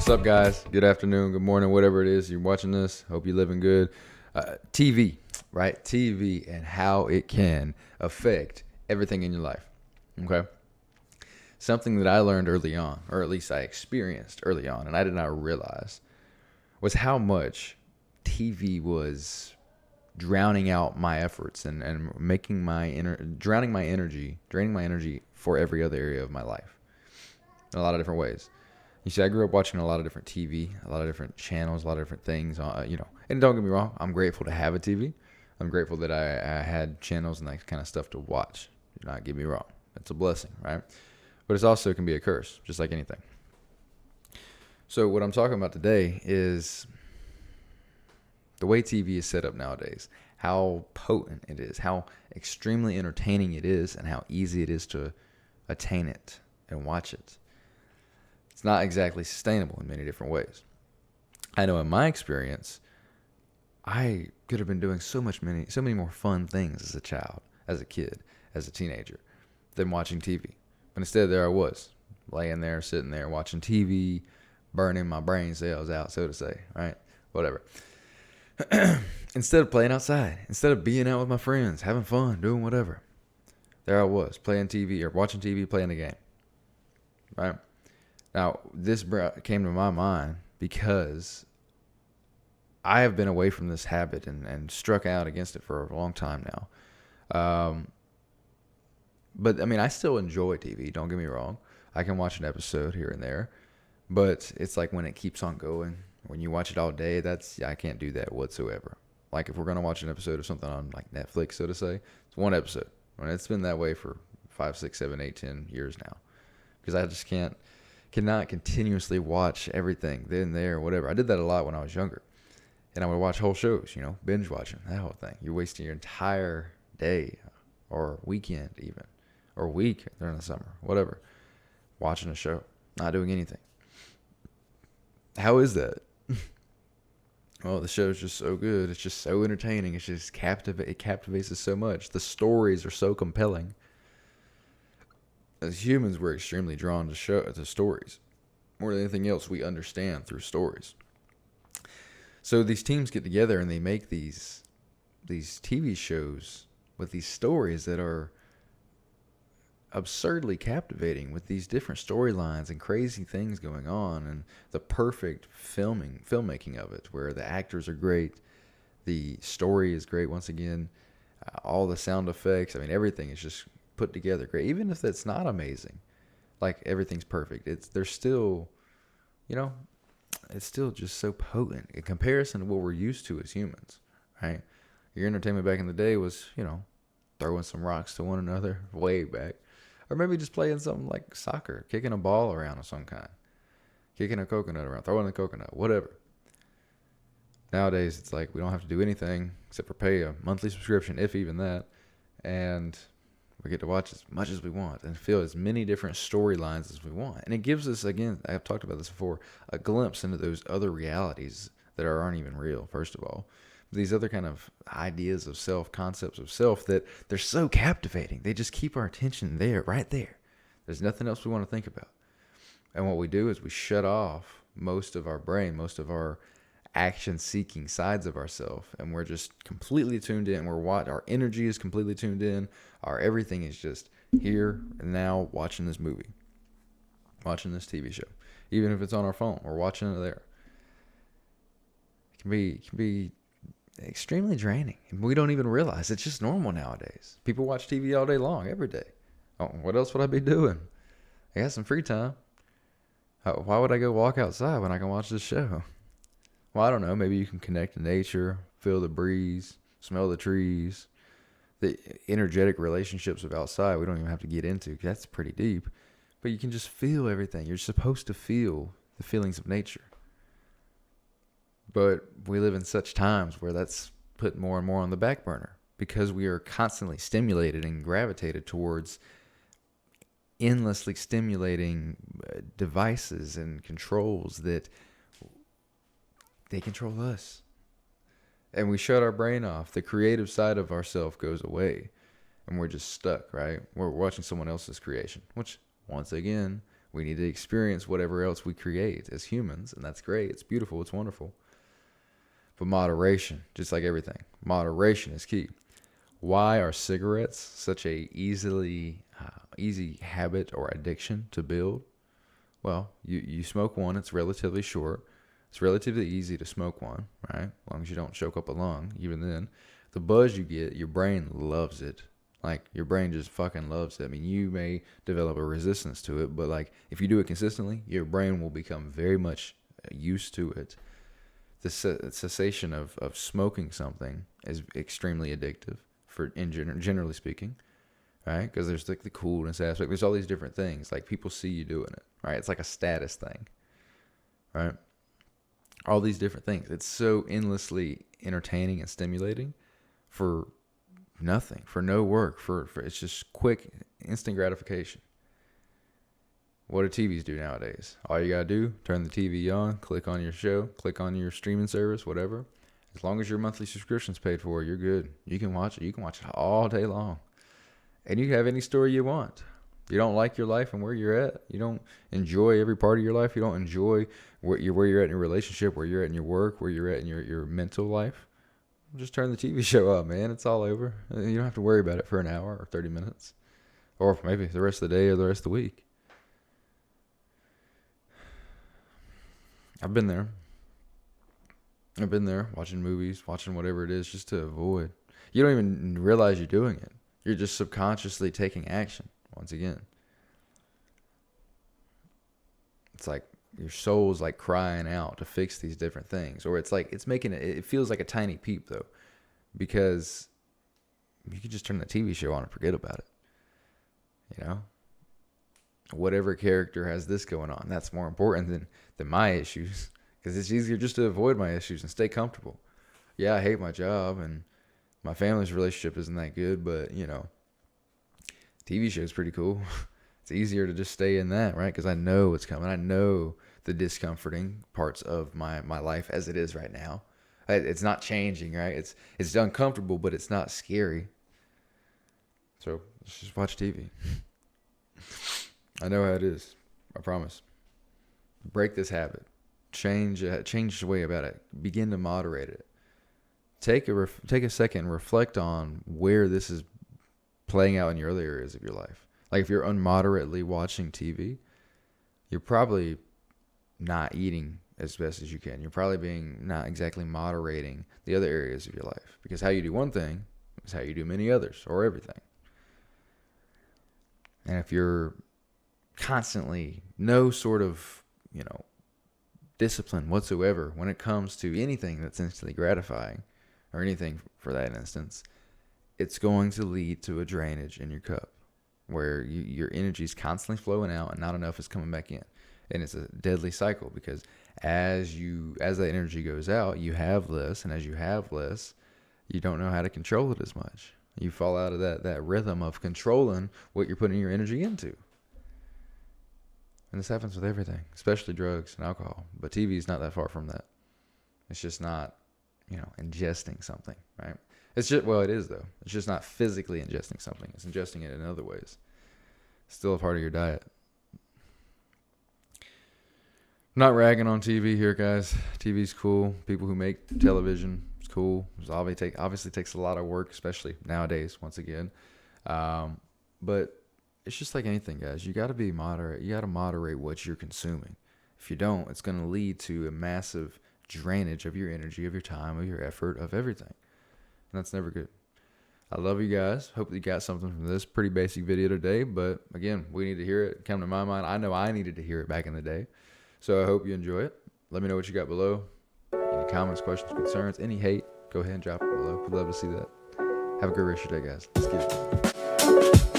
What's up, guys? Good afternoon, good morning, whatever it is you're watching this. Hope you're living good. TV, right? TV and how it can affect everything in your life. Okay? Something that I learned early on, or at least I experienced early on, and I did not realize, was how much TV was drowning out my efforts and making draining my energy for every other area of my life in a lot of different ways. You see, I grew up watching a lot of different TV, a lot of different channels, a lot of different things. And don't get me wrong, I'm grateful to have a TV. I'm grateful that I had channels and that kind of stuff to watch. Do not get me wrong. It's a blessing, right? But it's also can be a curse, just like anything. So what I'm talking about today is the way TV is set up nowadays, how potent it is, how extremely entertaining it is, and how easy it is to attain it and watch it. It's not exactly sustainable in many different ways. I know in my experience, I could have been doing so many more fun things as a child, as a kid, as a teenager, than watching TV. But instead, there I was, laying there, sitting there, watching TV, burning my brain cells out, so to say, right? Whatever. Instead of playing outside, instead of being out with my friends, having fun, doing whatever, there I was, playing TV or watching TV, playing a game, right? Now, this came to my mind because I have been away from this habit and struck out against it for a long time now. But, I mean, I still enjoy TV, don't get me wrong. I can watch an episode here and there, but it's like when it keeps on going, when you watch it all day, I can't do that whatsoever. Like if we're going to watch an episode of something on like Netflix, so to say, it's one episode. I mean, it's been that way for 5, 6, 7, 8, 10 years now because I just cannot continuously watch everything then, there, whatever. I did that a lot when I was younger. And I would watch whole shows, binge watching, that whole thing. You're wasting your entire day or weekend even, or week during the summer, whatever, watching a show, not doing anything. How is that? Well, the show's just so good. It's just so entertaining. It's just it captivates us so much. The stories are so compelling. As humans, we're extremely drawn to stories. More than anything else, we understand through stories. So these teams get together and they make these TV shows with these stories that are absurdly captivating, with these different storylines and crazy things going on, and the perfect filmmaking of it, where the actors are great, the story is great once again, all the sound effects, I mean everything is just put together great. Even if it's not amazing, like everything's perfect, there's still, it's still just so potent in comparison to what we're used to as humans, right? Your entertainment back in the day was, throwing some rocks to one another way back. Or maybe just playing something like soccer, kicking a ball around of some kind, kicking a coconut around, throwing a coconut, whatever. Nowadays, it's like we don't have to do anything except for pay a monthly subscription, if even that, and we get to watch as much as we want and feel as many different storylines as we want. And it gives us, again, I've talked about this before, a glimpse into those other realities that aren't even real, first of all. These other kind of ideas of self, concepts of self that they're so captivating. They just keep our attention there, right there. There's nothing else we want to think about. And what we do is we shut off most of our brain, most of our action-seeking sides of ourselves, and we're just completely tuned in. Our energy is completely tuned in. Our everything is just here and now, watching this movie, watching this TV show. Even if it's on our phone, we're watching it there. It can be extremely draining, and we don't even realize it's just normal nowadays. People watch TV all day long, every day. Oh, what else would I be doing? I got some free time. Why would I go walk outside when I can watch this show? Well, I don't know. Maybe you can connect to nature, feel the breeze, smell the trees, the energetic relationships of outside. We don't even have to get into, 'cause that's pretty deep. But you can just feel everything. You're supposed to feel the feelings of nature. But we live in such times where that's put more and more on the back burner because we are constantly stimulated and gravitated towards endlessly stimulating devices and controls that they control us. And we shut our brain off. The creative side of ourself goes away and we're just stuck, right? We're watching someone else's creation, which once again, We need to experience whatever else we create as humans, and that's great. It's beautiful. It's wonderful. But moderation, just like everything, moderation is key. Why are cigarettes such a easy habit or addiction to build? Well, you smoke one, it's relatively short. It's relatively easy to smoke one, right? As long as you don't choke up a lung. Even then, the buzz you get, your brain loves it. Like, your brain just fucking loves it. I mean, you may develop a resistance to it, but like, if you do it consistently, your brain will become very much used to it. The cessation of smoking something is extremely addictive, generally speaking, right? Because there's like the coolness aspect. There's all these different things. Like, people see you doing it, right? It's like a status thing, right? All these different things. It's so endlessly entertaining and stimulating for nothing, for no work, for it's just quick, instant gratification. What do TVs do nowadays? All you gotta do, turn the TV on, click on your show, click on your streaming service, whatever. As long as your monthly subscription's paid for, you're good. You can watch it. You can watch it all day long. And you can have any story you want. You don't like your life and where you're at. You don't enjoy every part of your life. You don't enjoy where you're at in your relationship, where you're at in your work, where you're at in your mental life. Just turn the TV show up, man. It's all over. You don't have to worry about it for an hour or 30 minutes. Or maybe the rest of the day or the rest of the week. I've been there watching movies, watching whatever it is just to avoid. You don't even realize you're doing it. You're just subconsciously taking action once again. It's like your soul's like crying out to fix these different things. Or it's like, it feels like a tiny peep though, because you can just turn the TV show on and forget about it. You know? Whatever character has this going on, that's more important than my issues, because it's easier just to avoid my issues and stay comfortable. Yeah, I hate my job and my family's relationship isn't that good, but TV show is pretty cool. It's easier to just stay in that, right? Because I know what's coming. I know the discomforting parts of my life as it is right now. It's not changing, right? It's uncomfortable, but it's not scary. So let's just watch TV. I know how it is. I promise. Break this habit. Change the way about it. Begin to moderate it. Take a second and reflect on where this is playing out in your other areas of your life. Like, if you're unmoderately watching TV, you're probably not eating as best as you can. You're probably not exactly moderating the other areas of your life, because how you do one thing is how you do many others, or everything. And if you're constantly no sort of discipline whatsoever when it comes to anything that's instantly gratifying, or anything for that instance, it's going to lead to a drainage in your cup, where your energy is constantly flowing out and not enough is coming back in. And it's a deadly cycle, because as that energy goes out, you have less, and as you have less, you don't know how to control it as much. You fall out of that rhythm of controlling what you're putting your energy into. And this happens with everything, especially drugs and alcohol. But TV is not that far from that. It's just not, ingesting something, right? It's just, well, it is though. It's just not physically ingesting something. It's ingesting it in other ways. It's still a part of your diet. I'm not ragging on TV here, guys. TV's cool. People who make television, it's cool. It obviously takes a lot of work, especially nowadays, once again. But it's just like anything, guys. You got to be moderate. You got to moderate what you're consuming. If you don't, it's going to lead to a massive drainage of your energy, of your time, of your effort, of everything. And that's never good. I love you guys. Hope you got something from this pretty basic video today. But again, we need to hear it. Come to my mind. I know I needed to hear it back in the day. So I hope you enjoy it. Let me know what you got below. Any comments, questions, concerns, any hate, go ahead and drop it below. We'd love to see that. Have a good rest of your day, guys. Let's get it.